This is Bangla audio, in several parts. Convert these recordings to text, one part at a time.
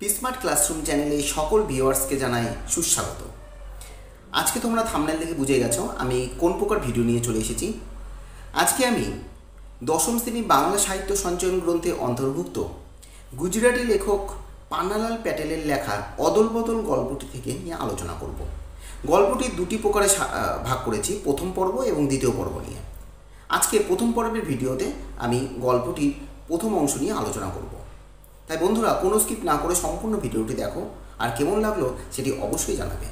স্মার্ট ক্লাসরুম চ্যানেলে সকল ভিউয়ার্সকে জানাই সুস্বাগত। আজকে তোমরা থাম্বনেল দেখে বুঝে গেছো আমি কোন প্রকার ভিডিও নিয়ে চলে এসেছি। আজকে আমি দশম শ্রেণী বাংলা সাহিত্য সঞ্চয়ন গ্রন্থে অন্তর্ভুক্ত গুজরাটি লেখক পান্নালাল প্যাটেলের লেখা অদল বদল গল্পটি থেকে নিয়ে আলোচনা করব। গল্পটি দুটি প্রকারে ভাগ করেছি, প্রথম পর্ব এবং দ্বিতীয় পর্ব নিয়ে। আজকে প্রথম পর্বের ভিডিওতে আমি গল্পটির প্রথম অংশ নিয়ে আলোচনা করব। তাই বন্ধুরা কোনো স্কিপ না করে সম্পূর্ণ ভিডিওটি দেখো, আর কেমন লাগলো সেটি অবশ্যই জানাবে।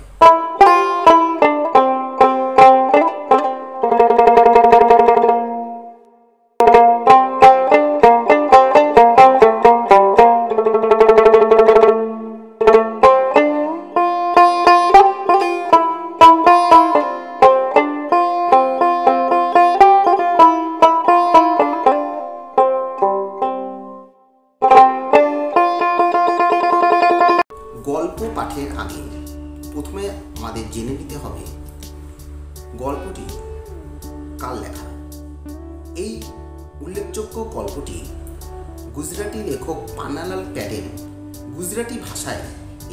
গল্প পাঠের আগে প্রথমে আমাদের জেনে নিতে হবে গল্পটি কার লেখা। এই উল্লেখযোগ্য গল্পটি গুজরাটি লেখক পান্নালাল প্যাটেল গুজরাটি ভাষায়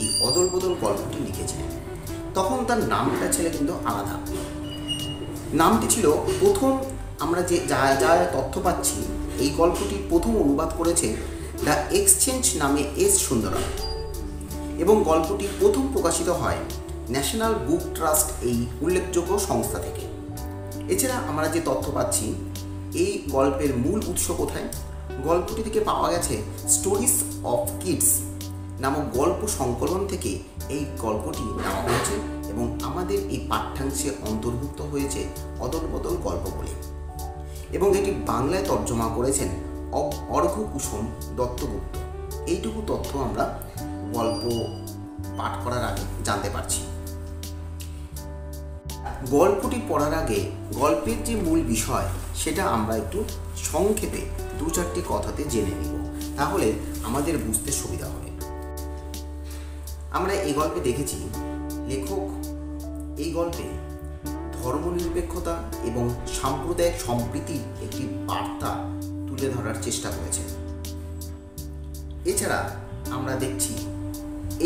এই অদল বদল গল্পটি লিখেছেন। তখন তার নামটা ছিল কিন্তু আলাদা। নামটি ছিল প্রথম আমরা যা তথ্য পাচ্ছি, এই গল্পটি প্রথম অনুবাদ করেছে দ্য এক্সচেঞ্জ নামে এস সুন্দরম, এবং গল্পটি প্রথম প্রকাশিত হয় ন্যাশনাল বুক ট্রাস্ট এই উল্লেখযোগ্য সংস্থা থেকে। এছাড়া আমরা যে তথ্য পাচ্ছি, এই গল্পের মূল উৎস কোথায়? গল্পটি থেকে পাওয়া গেছে স্টোরিজ অফ কিডস নামক গল্প সংকলন থেকে এই গল্পটি নেওয়া হয়েছে, এবং আমাদের এই পাঠ্যাংশে অন্তর্ভুক্ত হয়েছে অদল বদল গল্প বলে, এবং এটি বাংলায় তর্জমা করেছেন অর্ঘ্যকুসুম দত্তগুপ্ত। এইটুকু তথ্য আমরা গল্প পাঠ করার আগে জানতে পারছি। গল্পটি পড়ার আগে গল্পের যে মূল বিষয় সেটা আমরা একটু সংক্ষেপে দু চারটি কথাতে জেনে নিব, তাহলে আমাদের বুঝতে সুবিধা হবে। আমরা এই গল্পে দেখেছি লেখক এই গল্পে ধর্মনিরপেক্ষতা এবং সাম্প্রদায়িক সম্প্রীতির একটি বার্তা তুলে ধরার চেষ্টা করেছেন। এছাড়া আমরা দেখছি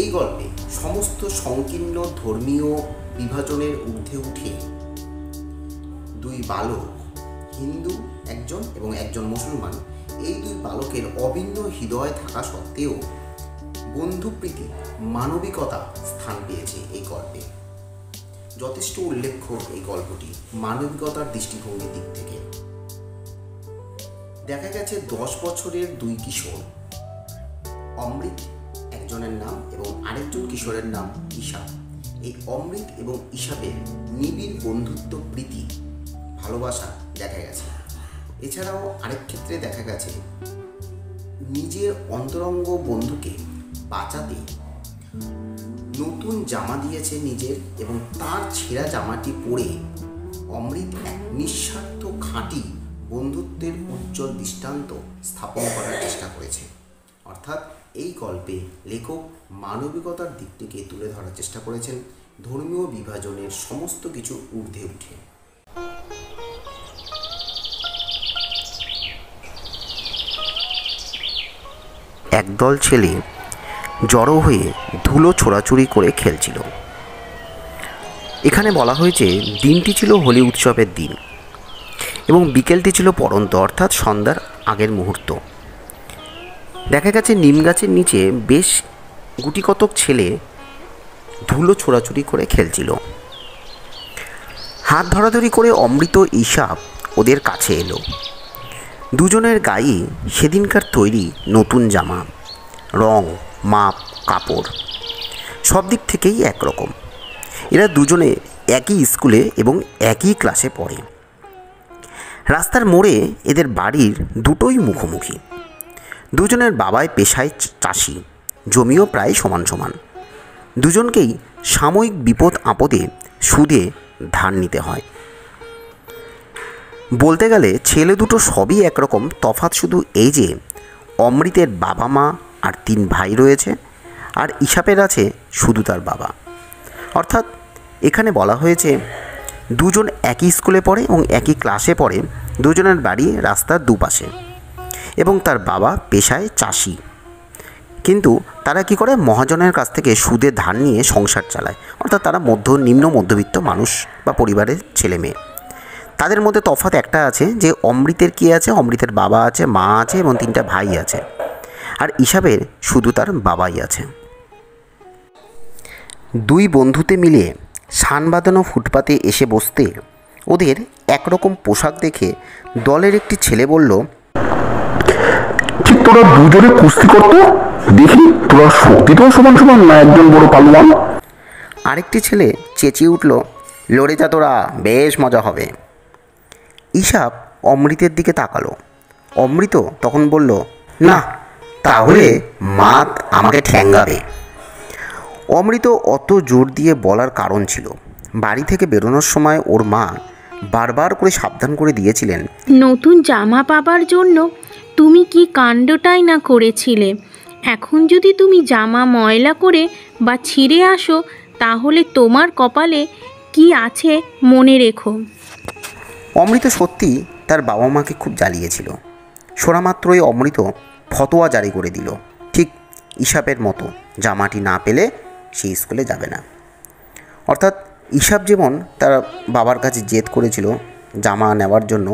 এই গল্পে সমস্ত সংকীর্ণ ধর্মীয় বিভাজনের ঊর্ধ্বে উঠে দুই বালক, হিন্দু একজন এবং একজন মুসলমান, এই দুই বালকের অভিন্ন হৃদয় থাকা সত্ত্বেও বন্ধুপ্রীতি, মানবিকতা স্থান পেয়েছে এই গল্পে। যথেষ্ট উল্লেখ্য এই গল্পটি মানবিকতার দৃষ্টিভঙ্গির দিক থেকে। দেখা গেছে 10 বছরের দুই কিশোর, অমৃত একজনের নাম এবং আরেকজন কিশোরের নাম ঈশা। এই অমৃত এবং ঈশাদের নিবিড় বন্ধুত্ব, প্রীতি, ভালোবাসা দেখা গেছে। এছাড়াও আরেক ক্ষেত্রে দেখা গেছে নিজের অন্তরঙ্গ বন্ধুকে বাঁচাতে নতুন জামা দিয়েছে নিজের, এবং তার ছেঁড়া জামাটি পরে অমৃত এক নিঃস্বার্থ খাঁটি বন্ধুত্বের উজ্জ্বল দৃষ্টান্ত স্থাপন করার চেষ্টা করেছে। অর্থাৎ এই গল্পে লেখক মানবিকতার দিকটিকে তুলে ধরার চেষ্টা করেছেন, ধর্মীয় বিভাজনের সমস্ত কিছু ঊর্ধ্বে উঠে। একদল ছেলে জড়ো হয়ে ধুলো ছোড়াছুড়ি করে খেলছিল। এখানে বলা হয়েছে দিনটি ছিল হোলি উৎসবের দিন এবং বিকেলটি ছিল পড়ন্ত, অর্থাৎ সন্ধ্যার আগের মুহূর্ত। দেখা গেছে নিম গাছের নিচে বেশ গুটিকতক ছেলে ধুলো ছোড়াছুড়ি করে খেলছিল। হাত ধরাধরি করে অমৃত ঈশা ওদের কাছে এলো। দুজনের গায়ে সেদিনকার তৈরি নতুন জামা, রং, মাপ, কাপড় সব দিক থেকেই একরকম। এরা দুজনে একই স্কুলে এবং একই ক্লাসে পড়ে। রাস্তার মোড়ে এদের বাড়ির দুটোই মুখোমুখি। দুজনের বাবাই পেশায় চাষি, জমিও প্রায় সমান সমান। দুজনকেই সাময়িক বিপদ আপদে সুদে ধার নিতে হয়। বলতে গেলে ছেলে দুটো সবই একরকম, তফাৎ শুধু এই যে অমৃতের বাবা মা আর 3 ভাই রয়েছে, আর ঈশাপের আছে শুধু তার বাবা। অর্থাৎ এখানে বলা হয়েছে দুজন একই স্কুলে পড়ে এবং একই ক্লাসে পড়ে, দুজনের বাড়ি রাস্তার দুপাশে, এবং তার বাবা পেশায় চাষি। কিন্তু তারা কি করে, মহাজনের কাছ থেকে সুদে ধার নিয়ে সংসার চালায়। অর্থাৎ তারা নিম্ন মধ্যবিত্ত মানুষ বা পরিবারের ছেলে মেয়ে। তাদের মধ্যে তফাৎ একটা আছে যে অমৃতের কী আছে, অমৃতের বাবা আছে, মা আছে এবং 3টা ভাই আছে। আর ঈশাবের শুধু তার বাবাই আছে। দুই বন্ধুতে মিলে সান বাঁধানো ফুটপাতে এসে বসতে ওদের একরকম পোশাক দেখে দলের একটি ছেলে বলল, ঠিক তোরা দুজনে কুস্তি করতো, দেখি তোরা শক্তি তো সমান সমান না একজন বড় পালওয়ান। আরেকটি ছেলে চেঁচিয়ে উঠল, লড়ে যা তোরা, বেশ মজা হবে। ঈশাব অমৃতের দিকে তাকালো। অমৃত তখন বলল, না, তাহলে মা আমাকে ঠ্যাঙ্গাবে। অমৃত অত জোর দিয়ে বলার কারণ ছিল, বাড়ি থেকে বেরোনোর সময় ওর মা বারবার করে সাবধান করে দিয়েছিলেন, নতুন জামা পাবার জন্য তুমি কি কাণ্ডটাই না করেছিলে। এখন যদি তুমি জামা ময়লা করে বা ছিঁড়ে আসো, তাহলে তোমার কপালে কি আছে মনে রেখো। অমৃত সত্যি তার বাবা মাকে খুব জ্বালিয়েছিল। শোনামাত্রই অমৃত ফতোয়া জারি করে দিল, ঠিক ঈশাবের মতো জামাটি না পেলে সে স্কুলে যাবে না। অর্থাৎ ঈশাব যেমন তার বাবার কাছে জেদ করেছিল জামা নেওয়ার জন্য,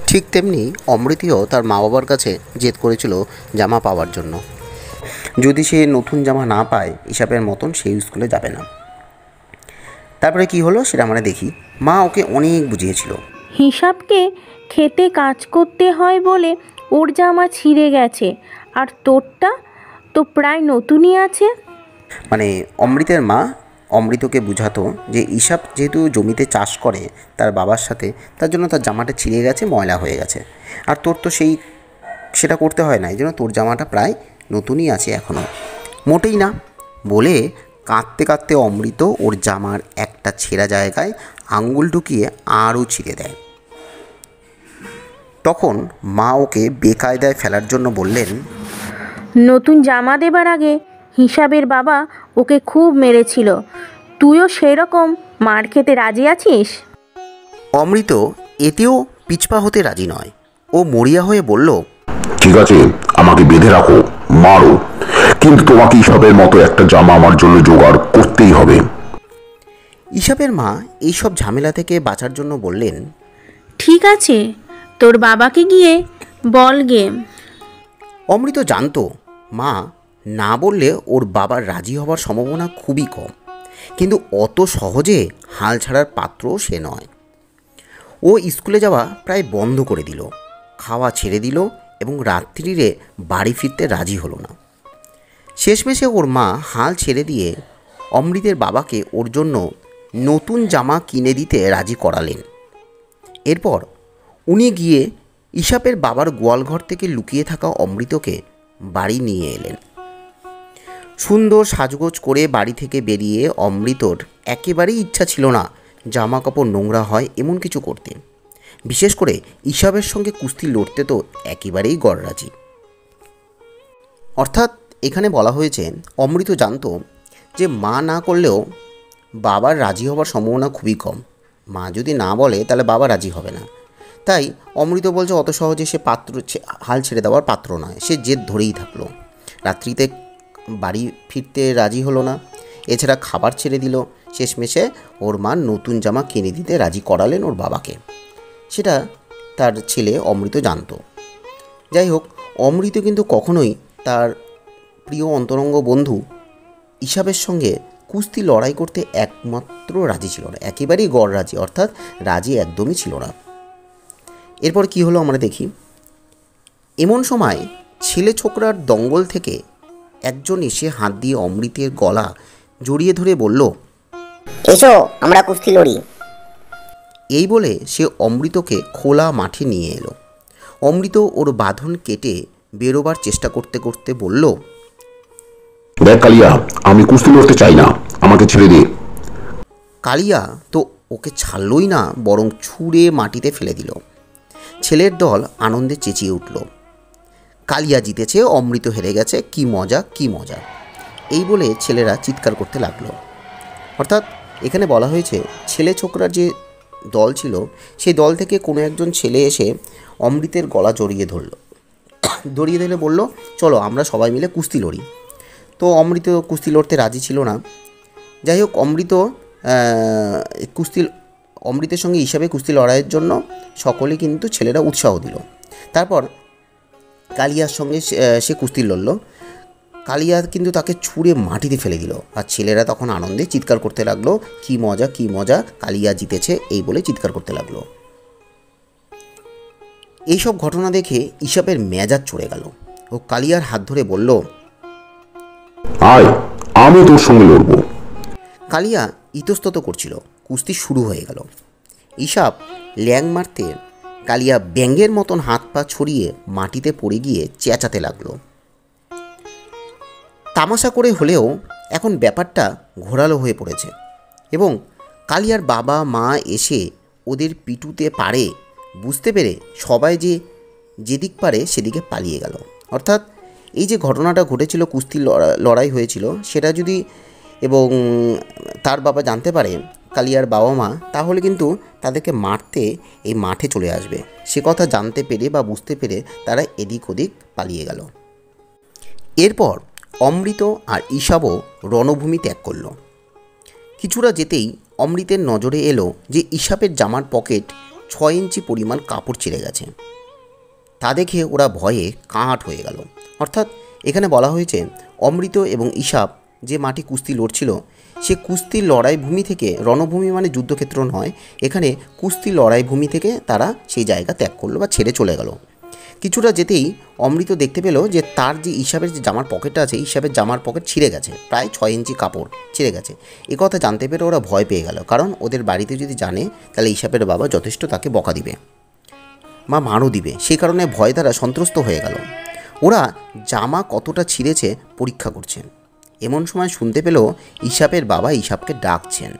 ঠিক তেমনি অমৃতিও তার মা বাবার কাছে জেদ করেছিল জামা পাওয়ার জন্য। যদি সে নতুন জামা না পায় ঈশাবের মতন, সেই স্কুলে যাবে না। তারপরে কি হলো সেটা আমরা দেখি। মা ওকে অনেক বুঝিয়েছিল। হিসাবকে খেতে কাজ করতে হয় বলে ওর জামা ছিঁড়ে গেছে, আর তোরটা তো প্রায় নতুনই আছে। মানে অমৃতের মা অমৃতকে বুঝাতো যে ঈশাব যেহেতু জমিতে চাষ করে তার বাবার সাথে, তার জন্য তার জামাটা ছিঁড়ে গেছে, ময়লা হয়ে গেছে, আর তোর তো সেটা করতে হয় না, এই জন্য তোর জামাটা প্রায় নতুনই আছে এখনও। মোটেই না বলে কাঁদতে কাঁদতে অমৃত ওর জামার একটা ছেঁড়া জায়গায় আঙ্গুল ঢুকিয়ে আরও ছিঁড়ে দেয়। তখন মা ওকে বেকায়দায় ফেলার জন্য বললেন, নতুন জামা দেবার আগে হিসাবের বাবা ওকে খুব মেরেছিল, তুইও সেরকম মার খেতে রাজি আছিস? অমৃত এতেও পিছপা হতে রাজি নয়। ও মরিয়া হয়ে বলল, ঠিক আছে, আমাকে বেঁধে রাখো, মারো, কিন্তু তোমাকে ঈশাবের মতো একটা জামা আমার জন্য জোগাড় করতেই হবে। ঈশাবের মা এইসব ঝামেলা থেকে বাঁচার জন্য বললেন, ঠিক আছে, তোর বাবাকে গিয়ে বল গে। অমৃত জানতো মা না বললে ওর বাবার রাজি হবার সম্ভাবনা খুবই কম, কিন্তু অত সহজে হাল ছাড়ার পাত্রও সে নয়। ও স্কুলে যাওয়া প্রায় বন্ধ করে দিল, খাওয়া ছেড়ে দিল এবং রাত্রিরে বাড়ি ফিরতে রাজি হলো না। শেষমেশে ওর মা হাল ছেড়ে দিয়ে অমৃতের বাবাকে ওর জন্য নতুন জামা কিনে দিতে রাজি করালেন। এরপর উনি গিয়ে ঈশাবের বাবার গোয়ালঘর থেকে লুকিয়ে থাকা অমৃতকে বাড়ি নিয়ে এলেন। সুন্দর সাজগোজ করে বাড়ি থেকে বেরিয়ে অমৃতর একেবারেই ইচ্ছা ছিল না জামা কাপড় নোংরা হয় এমন কিছু করতে। বিশেষ করে ঈশাবের সঙ্গে কুস্তি লড়তে তো একেবারেই গড়রাজি। অর্থাৎ এখানে বলা হয়েছে অমৃত জানতো যে মা না করলেও বাবার রাজি হবার সম্ভাবনা খুবই কম। মা যদি না বলে তাহলে বাবা রাজি হবে না। তাই অমৃত বলছে অত সহজে সে হাল ছেড়ে দেওয়ার পাত্র নয়। সে জেদ ধরেই থাকলো, রাত্রিতে বাড়ি ফিরতে রাজি হলো না, এছাড়া খাবার ছেড়ে দিল। শেষমেশে ওর মা নতুন জামা কিনে দিতে রাজি করালেন ওর বাবাকে। সেটা তার ছেলে অমৃত জানতো। যাই হোক, অমৃত কিন্তু কখনোই তার প্রিয় অন্তরঙ্গ বন্ধু ঈশাবের সঙ্গে কুস্তি লড়াই করতে একমাত্র রাজি ছিল না, একেবারেই গড় রাজি, অর্থাৎ রাজি একদমই ছিল না। এরপর কি হলো আমরা দেখি। এমন সময় ছেলে ছোকরার দঙ্গল থেকে একজন এসে হাত দিয়ে অমৃতের গলা জড়িয়ে ধরে বলল, এসো আমরা কুস্তি লড়ি। এই বলে সে অমৃতকে খোলা মাঠে নিয়ে এলো। অমৃত ওর বাঁধন কেটে বেরোবার চেষ্টা করতে করতে বলল, দেখ কালিয়া, আমি কুস্তি লড়তে চাই না, আমাকে ছেড়ে দে। কালিয়া তো ওকে ছাড়লই না, বরং ছুঁড়ে মাটিতে ফেলে দিল। ছেলের দল আনন্দে চেঁচিয়ে উঠল, কালিয়া জিতেছে, অমৃত হেরে গেছে, কি মজা কি মজা, এই বলে ছেলেরা চিৎকার করতে লাগলো। অর্থাৎ এখানে বলা হয়েছে ছেলে ছোকরার যে দল ছিল সেই দল থেকে কোনো একজন ছেলে এসে অমৃতের গলা জড়িয়ে ধরল, ধরে বলল, চলো আমরা সবাই মিলে কুস্তি লড়ি। তো অমৃত কুস্তি লড়তে রাজি ছিল না। যাই হোক, অমৃতের সঙ্গে হিসাবে কুস্তি লড়াইয়ের জন্য সকলে কিন্তু ছেলেরা উৎসাহ দিল। তারপর কালিয়ার সঙ্গে সে কুস্তি লড়ল। কালিয়া কিন্তু তাকে ছুঁড়ে মাটিতে ফেলে দিল, আর ছেলেরা তখন আনন্দে চিৎকার করতে লাগলো, কী মজা কী মজা, কালিয়া জিতেছে, এই বলে চিৎকার করতে লাগলো। এইসব ঘটনা দেখে ইসাপের মেজাজ চড়ে গেল। ও কালিয়ার হাত ধরে বলল, আয়, আমি তোর সঙ্গে লড়বো। কালিয়া ইতস্তত করছিল। কুস্তি শুরু হয়ে গেল। ইসাপ ল্যাং মারতে কালিয়া ব্যাঙের মতন হাত পা ছড়িয়ে মাটিতে পড়ে গিয়ে চেঁচাতে লাগলো। তামাশা করে হলেও এখন ব্যাপারটা ঘোরালো হয়ে পড়েছে এবং কালিয়ার বাবা মা এসে ওদের পিটুতে পারে বুঝতে পেরে সবাই যেদিক পারে সেদিকে পালিয়ে গেল। অর্থাৎ এই যে ঘটনাটা ঘটেছিল, কুস্তি লড়াই হয়েছিল, সেটা যদি এবং তার বাবা জানতে পারে, কালিয়ার বাবা মা, তাহলে কিন্তু তাদেরকে মারতে এই মাঠে চলে আসবে। সে কথা জানতে পেরে বা বুঝতে পেরে তারা এদিক ওদিক পালিয়ে গেল। এরপর অমৃত আর ইসাবও রণভূমি ত্যাগ করল। কিছুটা যেতেই অমৃতের নজরে এলো যে ইসাপের জামার পকেট 6 ইঞ্চি পরিমাণ কাপড় ছিঁড়ে গেছে। তা দেখে ওরা ভয়ে কাঁট হয়ে গেল। অর্থাৎ এখানে বলা হয়েছে অমৃত এবং ইসাপ যে মাটি কুস্তি লড়ছিল, সে কুস্তির লড়াই ভূমি থেকে, রণভূমি মানে যুদ্ধক্ষেত্র নয়, এখানে কুস্তি লড়াই ভূমি থেকে তারা সেই জায়গা ত্যাগ করলো বা ছেড়ে চলে গেল। কিছুটা যেতেই অমৃত দেখতে পেল যে তার যে ইসাবের যে জামার পকেটটা আছে, ইসাবের জামার পকেট ছিঁড়ে গেছে, প্রায় 6 ইঞ্চি কাপড় ছিঁড়ে গেছে। এ কথা জানতে পেরে ওরা ভয় পেয়ে গেল, কারণ ওদের বাড়িতে যদি জানে তাহলে ইসাবের বাবা যথেষ্ট তাকে বকা দিবে বা মারও দিবে। সেই কারণে ভয় তারা সন্ত্রস্ত হয়ে গেল। ওরা জামা কতটা ছিঁড়েছে পরীক্ষা করছে। এমন সময় শুনতে পেল ইসাবের বাবা ইসাবকে ডাকছেন।